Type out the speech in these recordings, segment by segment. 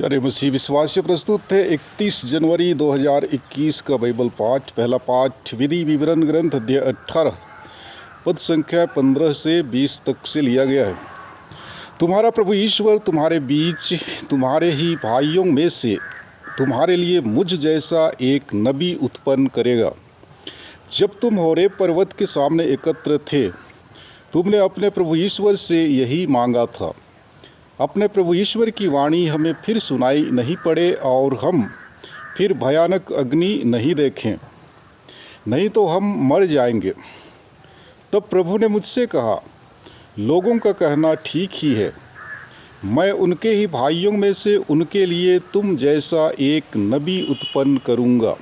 प्यारे मसीह विश्वासी प्रस्तुत है 31 जनवरी 2021 का बाइबल पाठ। पहला पाठ विधि विवरण ग्रंथ अध्याय 18 पद संख्या 15 से 20 तक से लिया गया है। तुम्हारा प्रभु ईश्वर तुम्हारे बीच तुम्हारे ही भाइयों में से तुम्हारे लिए मुझ जैसा एक नबी उत्पन्न करेगा। जब तुम होरेब पर्वत के सामने एकत्र थे, तुमने अपने प्रभु ईश्वर से यही मांगा था। अपने प्रभु ईश्वर की वाणी हमें फिर सुनाई नहीं पड़े और हम फिर भयानक अग्नि नहीं देखें, नहीं तो हम मर जाएंगे। तब प्रभु ने मुझसे कहा, लोगों का कहना ठीक ही है। मैं उनके ही भाइयों में से उनके लिए तुम जैसा एक नबी उत्पन्न करूँगा।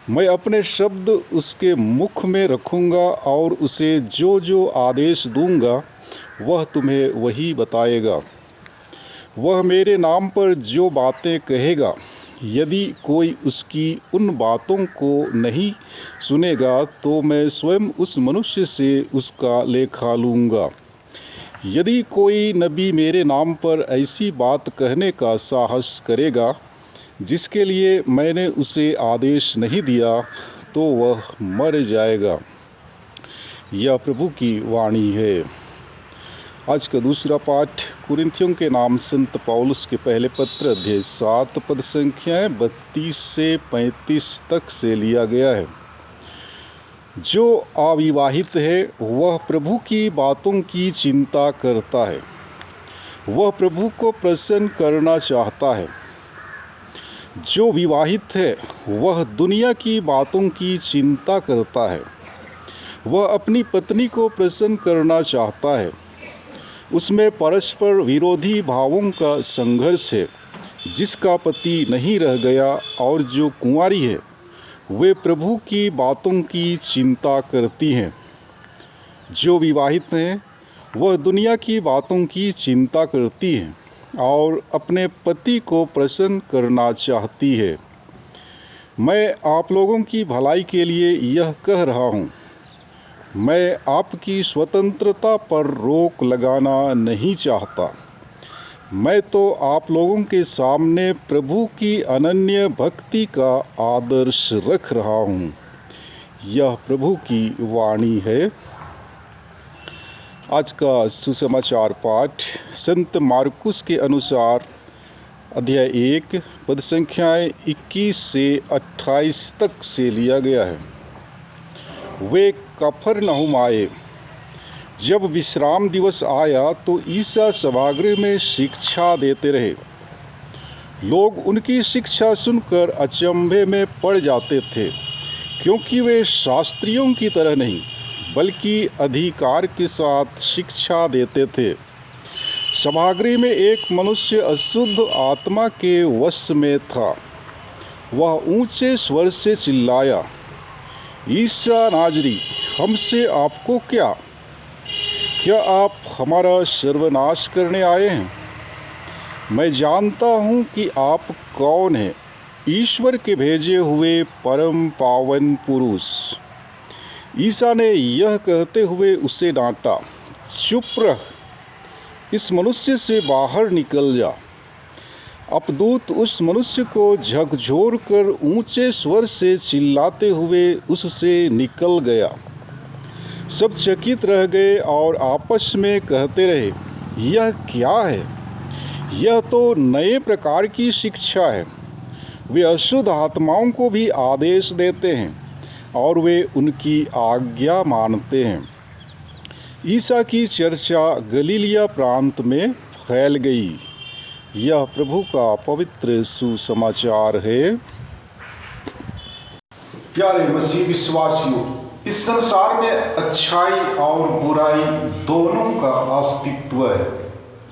मैं अपने शब्द उसके मुख में रखूँगा और उसे जो जो आदेश दूँगा वह तुम्हें वही बताएगा। वह मेरे नाम पर जो बातें कहेगा, यदि कोई उसकी उन बातों को नहीं सुनेगा तो मैं स्वयं उस मनुष्य से उसका लेखा लूँगा। यदि कोई नबी मेरे नाम पर ऐसी बात कहने का साहस करेगा जिसके लिए मैंने उसे आदेश नहीं दिया, तो वह मर जाएगा। यह प्रभु की वाणी है। आज का दूसरा पाठ कुरिन्थियों के नाम संत पौलुस के पहले पत्र अध्याय 7 पद संख्याएँ 32 से 35 तक से लिया गया है। जो अविवाहित है वह प्रभु की बातों की चिंता करता है, वह प्रभु को प्रसन्न करना चाहता है। जो विवाहित है वह दुनिया की बातों की चिंता करता है, वह अपनी पत्नी को प्रसन्न करना चाहता है। उसमें परस्पर विरोधी भावों का संघर्ष है। जिसका पति नहीं रह गया और जो कुंवारी है वे प्रभु की बातों की चिंता करती हैं। जो विवाहित हैं वह दुनिया की बातों की चिंता करती हैं और अपने पति को प्रसन्न करना चाहती है। मैं आप लोगों की भलाई के लिए यह कह रहा हूँ। मैं आपकी स्वतंत्रता पर रोक लगाना नहीं चाहता। मैं तो आप लोगों के सामने प्रभु की अनन्य भक्ति का आदर्श रख रहा हूँ। यह प्रभु की वाणी है। आज का सुसमाचार पाठ संत मार्कुस के अनुसार अध्याय 1 पद संख्याएँ 21 से 28 तक से लिया गया है। वे कफरनहूम आए। जब विश्राम दिवस आया तो ईसा सभागृह में शिक्षा देते रहे। लोग उनकी शिक्षा सुनकर अचंभे में पड़ जाते थे, क्योंकि वे शास्त्रियों की तरह नहीं बल्कि अधिकार के साथ शिक्षा देते थे। सभागृह में एक मनुष्य अशुद्ध आत्मा के वश में था। वह ऊंचे स्वर से चिल्लाया, ईसा नाजरी, हमसे आपको क्या? क्या आप हमारा सर्वनाश करने आए हैं? मैं जानता हूँ कि आप कौन हैं, ईश्वर के भेजे हुए परम पावन पुरुष। ईसा ने यह कहते हुए उसे डांटा, चुप रह, इस मनुष्य से बाहर निकल जा। अपदूत उस मनुष्य को झकझोर कर ऊंचे स्वर से चिल्लाते हुए उससे निकल गया। सब चकित रह गए और आपस में कहते रहे, यह क्या है? यह तो नए प्रकार की शिक्षा है। वे अशुद्ध आत्माओं को भी आदेश देते हैं और वे उनकी आज्ञा मानते हैं। ईसा की चर्चा गलीलिया प्रांत में फैल गई। यह प्रभु का पवित्र सुसमाचार है। प्यारे मसीह विश्वासियों, इस संसार में अच्छाई और बुराई दोनों का अस्तित्व है।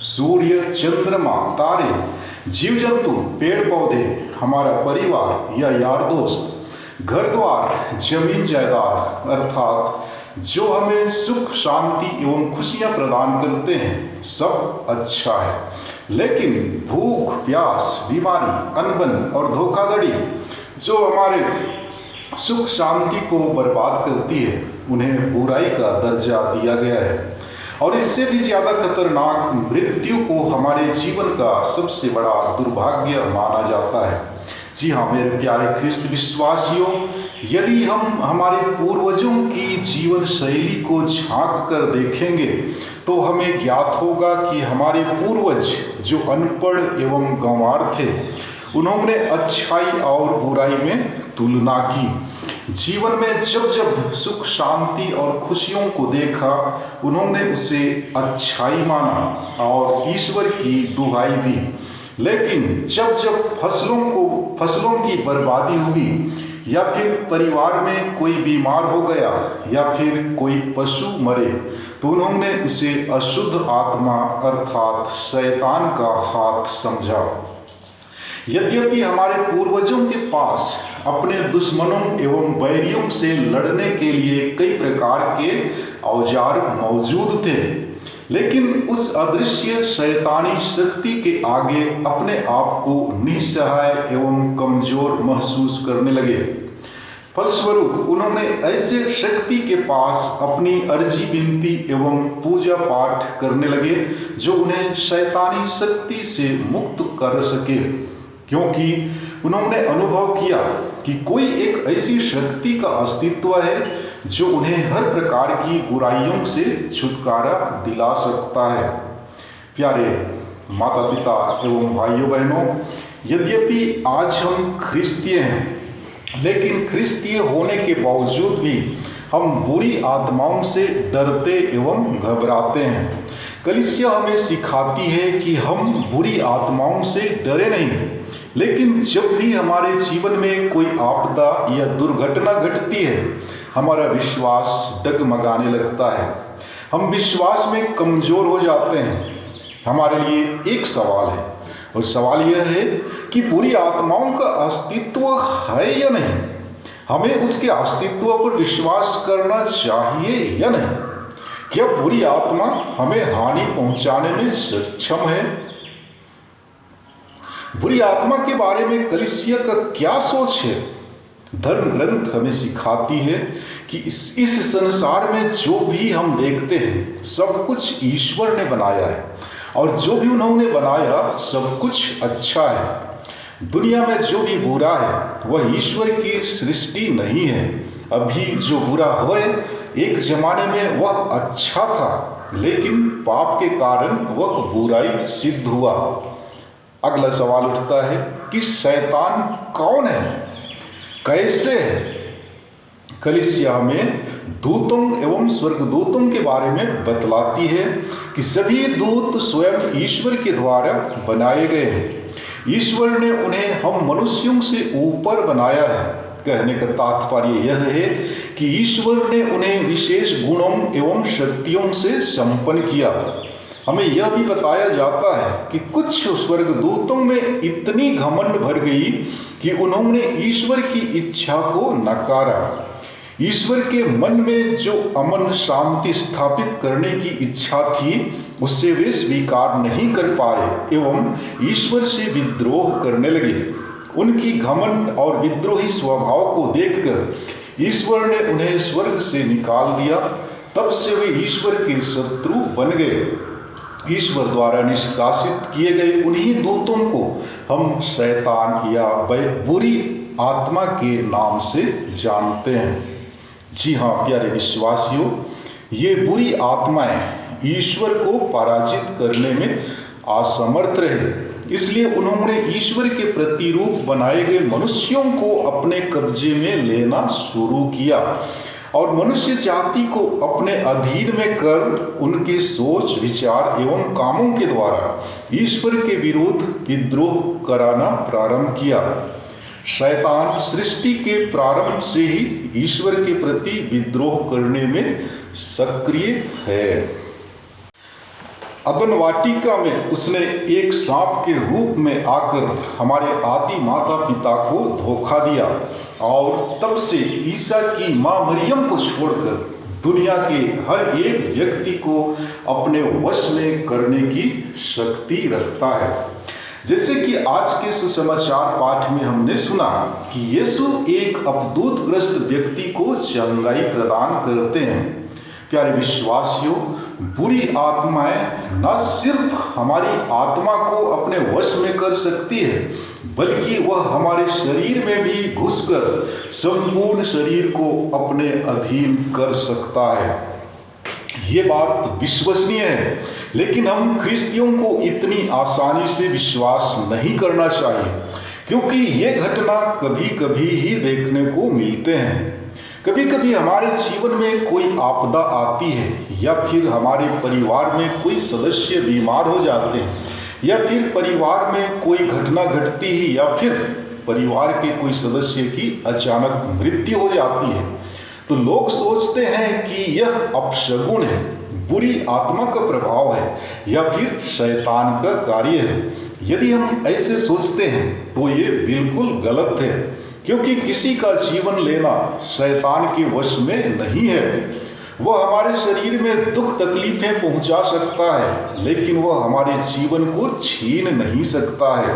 सूर्य, चंद्रमा, तारे, जीव जंतु, पेड़ पौधे, हमारा परिवार या यार दोस्त, घर द्वार, जमीन जायदाद अर्थात जो हमें सुख, शांति एवं खुशियाँ प्रदान करते हैं, सब अच्छा है। लेकिन भूख, प्यास, बीमारी, अनबन और धोखाधड़ी जो हमारे सुख शांति को बर्बाद करती है, उन्हें बुराई का दर्जा दिया गया है। और इससे भी ज़्यादा खतरनाक मृत्यु को हमारे जीवन का सबसे बड़ा दुर्भाग्य माना जाता है। जी हाँ मेरे प्यारे ख्रिस्त विश्वासियों, यदि हम हमारे पूर्वजों की जीवन शैली को झांक कर देखेंगे तो हमें ज्ञात होगा कि हमारे पूर्वज जो अनपढ़ एवं गंवार थे, उन्होंने अच्छाई और बुराई में तुलना की। जीवन में जब जब सुख शांति और खुशियों को देखा, उन्होंने उसे अच्छाई माना और ईश्वर की दुहाई दी। लेकिन जब जब फसलों की बर्बादी हुई, या फिर परिवार में कोई बीमार हो गया, या फिर कोई पशु मरे, तो उन्होंने उसे अशुद्ध आत्मा अर्थात शैतान का हाथ समझा। यद्यपि हमारे पूर्वजों के पास अपने दुश्मनों एवं बैरियों से लड़ने के लिए कई प्रकार के औजार मौजूद थे, लेकिन उस अदृश्य शैतानी शक्ति के आगे अपने आप को निस्सहाय एवं कमजोर महसूस करने लगे। फलस्वरूप उन्होंने ऐसे शक्ति के पास अपनी अर्जी विनती एवं पूजा पाठ करने लगे जो उन्हें शैतानी शक्ति से मुक्त कर सके, क्योंकि उन्होंने अनुभव किया कि कोई एक ऐसी शक्ति का अस्तित्व है जो उन्हें हर प्रकार की बुराइयों से छुटकारा दिला सकता है। प्यारे माता पिता एवं भाइयों बहनों, यद्यपि आज हम ख्रिस्तीय हैं, लेकिन ख्रिस्तीय होने के बावजूद भी हम बुरी आत्माओं से डरते एवं घबराते हैं। कलीसिया हमें सिखाती है कि हम बुरी आत्माओं से डरे नहीं, लेकिन जब भी हमारे जीवन में कोई आपदा या दुर्घटना घटती है, हमारा विश्वास डगमगाने लगता है, हम विश्वास में कमजोर हो जाते हैं। हमारे लिए एक सवाल है, और सवाल यह है कि बुरी आत्माओं का अस्तित्व है या नहीं। हमें उसके अस्तित्व पर विश्वास करना चाहिए या नहीं। क्या बुरी आत्मा हमें हानि पहुंचाने में सक्षम है? बुरी आत्मा के बारे में कलीसिया का क्या सोच है? धर्म ग्रंथ हमें सिखाती है कि इस संसार में जो भी हम देखते हैं सब कुछ ईश्वर ने बनाया है, और जो भी उन्होंने बनाया सब कुछ अच्छा है। दुनिया में जो भी बुरा है वह ईश्वर की सृष्टि नहीं है। अभी जो बुरा हुआ है, एक जमाने में वह अच्छा था, लेकिन पाप के कारण वह बुराई सिद्ध हुआ। अगला सवाल उठता है कि शैतान कौन है, कैसे है? कलीसिया में दूतों एवं स्वर्गदूतों के बारे में बतलाती है कि सभी दूत स्वयं ईश्वर के द्वारा बनाए गए हैं। ईश्वर ने उन्हें हम मनुष्यों से ऊपर बनाया है। कहने का तात्पर्य यह है कि ईश्वर ने उन्हें विशेष गुणों एवं शक्तियों से संपन्न किया। हमें यह भी बताया जाता है कि कुछ स्वर्गदूतों में इतनी घमंड भर गई कि उन्होंने ईश्वर की इच्छा को नकारा। ईश्वर के मन में जो अमन शांति स्थापित करने की इच्छा थी, उससे वे स्वीकार नहीं कर पाए एवं ईश्वर से विद्रोह करने लगे। उनकी घमंड और विद्रोही स्वभाव को देखकर ईश्वर ने उन्हें स्वर्ग से निकाल दिया। तब से वे ईश्वर के शत्रु बन गए। ईश्वर द्वारा निष्कासित किए गए उन्हीं दूतों को हम शैतान या बुरी आत्मा के नाम से जानते हैं। जी हाँ प्यारे विश्वासियों, ये बुरी आत्माएं ईश्वर को पराजित करने में असमर्थ रहे, इसलिए उन्होंने ईश्वर के प्रतिरूप बनाए गए मनुष्यों को अपने कब्जे में लेना शुरू किया और मनुष्य जाति को अपने अधीन में कर उनके सोच विचार एवं कामों के द्वारा ईश्वर के विरुद्ध विद्रोह कराना प्रारंभ किया। शैतान सृष्टि के प्रारंभ से ही ईश्वर के प्रति विद्रोह करने में सक्रिय है। अदन वाटिका में उसने एक सांप के रूप में आकर हमारे आदि माता पिता को धोखा दिया और तब से ईसा की मां मरियम को छोड़कर दुनिया के हर एक व्यक्ति को अपने वश में करने की शक्ति रखता है। जैसे कि आज के सुसमाचार पाठ में हमने सुना कि यीशु एक अपदूतग्रस्त व्यक्ति को चंगाई प्रदान करते हैं। प्यारे विश्वासियों, बुरी आत्माएं न सिर्फ हमारी आत्मा को अपने वश में कर सकती है, बल्कि वह हमारे शरीर में भी घुसकर संपूर्ण शरीर को अपने अधीन कर सकता है। ये बात विश्वसनीय है, लेकिन हम ख्रिस्तियों को इतनी आसानी से विश्वास नहीं करना चाहिए, क्योंकि ये घटना कभी कभी ही देखने को मिलते हैं। कभी कभी हमारे जीवन में कोई आपदा आती है, या फिर हमारे परिवार में कोई सदस्य बीमार हो जाते हैं, या फिर परिवार में कोई घटना घटती है, या फिर परिवार के कोई सदस्य की अचानक मृत्यु हो जाती है, तो लोग सोचते हैं कि यह अपशगुन है, बुरी आत्मा का प्रभाव है, या फिर शैतान का कार्य है। यदि हम ऐसे सोचते हैं तो ये बिल्कुल गलत है, क्योंकि किसी का जीवन लेना शैतान के वश में नहीं है। वह हमारे शरीर में दुख तकलीफें पहुंचा सकता है, लेकिन वह हमारे जीवन को छीन नहीं सकता है।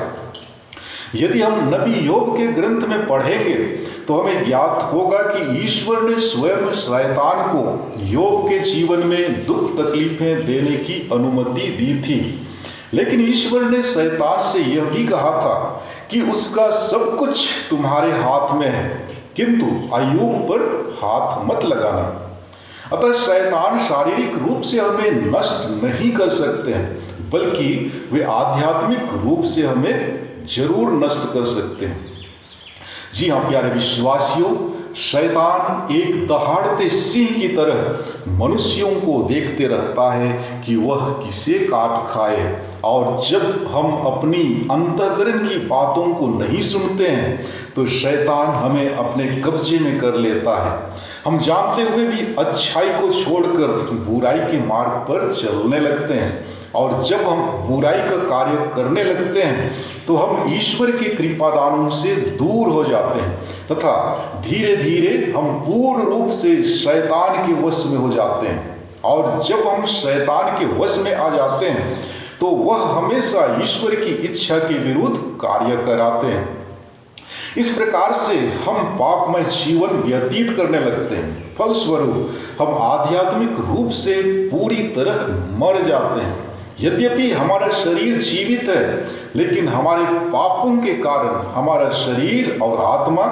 यदि हम नबी योग के ग्रंथ में पढ़ेंगे तो हमें ज्ञात होगा कि ईश्वर ने स्वयं शैतान को योग के जीवन में दुख तकलीफें देने की अनुमति दी थी, लेकिन ईश्वर ने शैतान से यह भी कहा था कि उसका सब कुछ तुम्हारे हाथ में है, किंतु अय्यूब पर हाथ मत लगाना। अतः शैतान शारीरिक रूप से हमें नष्ट नहीं कर सकते हैं, बल्कि वे आध्यात्मिक रूप से हमें जरूर नष्ट कर सकते हैं। जी हाँ प्यारे विश्वासियों, शैतान एक दहाड़ते सिंह की तरह मनुष्यों को देखते रहता है कि वह किसे काट खाए, और जब हम अपनी अंतःकरण की बातों को नहीं सुनते हैं तो शैतान हमें अपने कब्जे में कर लेता है। हम जानते हुए भी अच्छाई को छोड़कर बुराई के मार्ग पर चलने लगते हैं, और जब हम बुराई का कार्य करने लगते हैं तो हम ईश्वर के कृपादानों से दूर हो जाते हैं, तथा धीरे धीरे हम पूर्ण रूप से शैतान के वश में हो जाते हैं। और जब हम शैतान के वश में आ जाते हैं तो वह हमेशा ईश्वर की इच्छा के विरुद्ध कार्य कराते हैं। इस प्रकार से हम पापमय जीवन व्यतीत करने लगते हैं। फलस्वरूप हम आध्यात्मिक रूप से पूरी तरह मर जाते हैं। यद्यपि हमारा शरीर जीवित है, लेकिन हमारे पापों के कारण हमारा शरीर और आत्मा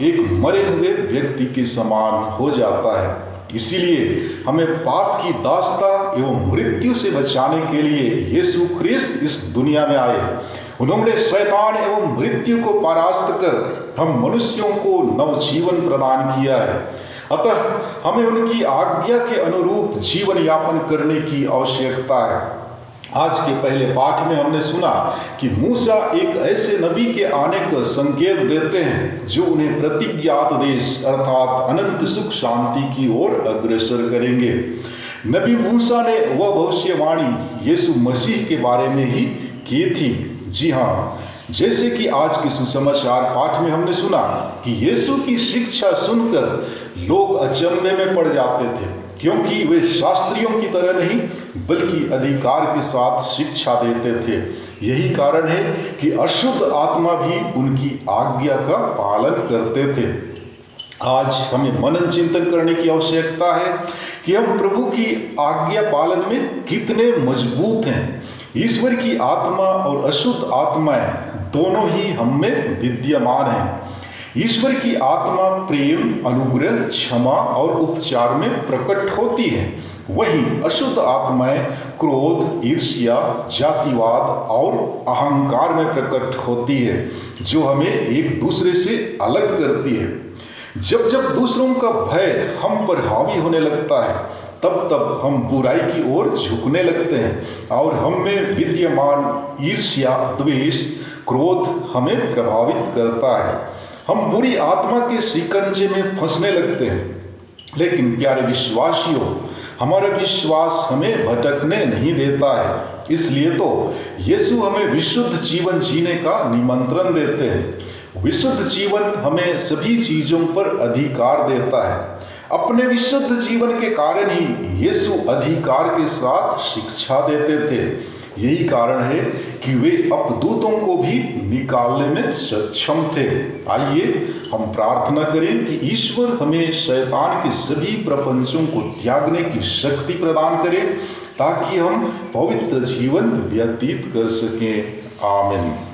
एक मरे हुए व्यक्ति के समान हो जाता है। इसीलिए हमें पाप की दास्ता एवं मृत्यु से बचाने के लिए यीशु ख्रिस्त इस दुनिया में आए। उन्होंने शैतान एवं मृत्यु को परास्त कर हम मनुष्यों को नवजीवन प्रदान किया है। अतः हमें उनकी आज्ञा के अनुरूप जीवन यापन करने की आवश्यकता है। आज के पहले पाठ में हमने सुना कि मूसा एक ऐसे नबी के आने का संकेत देते हैं जो उन्हें प्रतिज्ञात देश अर्थात अनंत सुख शांति की ओर अग्रसर करेंगे। नबी मूसा ने वह भविष्यवाणी यीशु मसीह के बारे में ही की थी। जी हाँ, जैसे कि आज के सुसमाचार पाठ में हमने सुना कि यीशु की शिक्षा सुनकर लोग अचंभे में पड़ जाते थे, क्योंकि वे शास्त्रियों की तरह नहीं बल्कि अधिकार के साथ शिक्षा देते थे। यही कारण है कि अशुद्ध आत्मा भी उनकी आज्ञा का पालन करते थे। आज हमें मनन चिंतन करने की आवश्यकता है कि हम प्रभु की आज्ञा पालन में कितने मजबूत हैं। ईश्वर की आत्मा और अशुद्ध आत्माएं दोनों ही हम में विद्यमान हैं। ईश्वर की आत्मा प्रेम, अनुग्रह, क्षमा और उपचार में प्रकट होती है, वहीं अशुद्ध आत्माएं क्रोध, ईर्ष्या, जातिवाद और अहंकार में प्रकट होती है, जो हमें एक दूसरे से अलग करती है। जब जब दूसरों का भय हम पर हावी होने लगता है, तब तब हम बुराई की ओर झुकने लगते हैं और हम में विद्यमान ईर्ष्या, द्वेष, क्रोध हमें प्रभावित करता है। हम बुरी आत्मा के शिकंजे में फंसने लगते हैं। लेकिन प्यारे विश्वासियों, हमारा विश्वास हमें भटकने नहीं देता है। इसलिए तो यीशु हमें विशुद्ध जीवन जीने का निमंत्रण देते हैं। विशुद्ध जीवन हमें सभी चीजों पर अधिकार देता है। अपने विशुद्ध जीवन के कारण ही यीशु अधिकार के साथ शिक्षा देते थे। यही कारण है कि वे अपदूतों को भी निकालने में सक्षम थे। आइए हम प्रार्थना करें कि ईश्वर हमें शैतान के सभी प्रपंचों को त्यागने की शक्ति प्रदान करे ताकि हम पवित्र जीवन व्यतीत कर सकें। आमीन।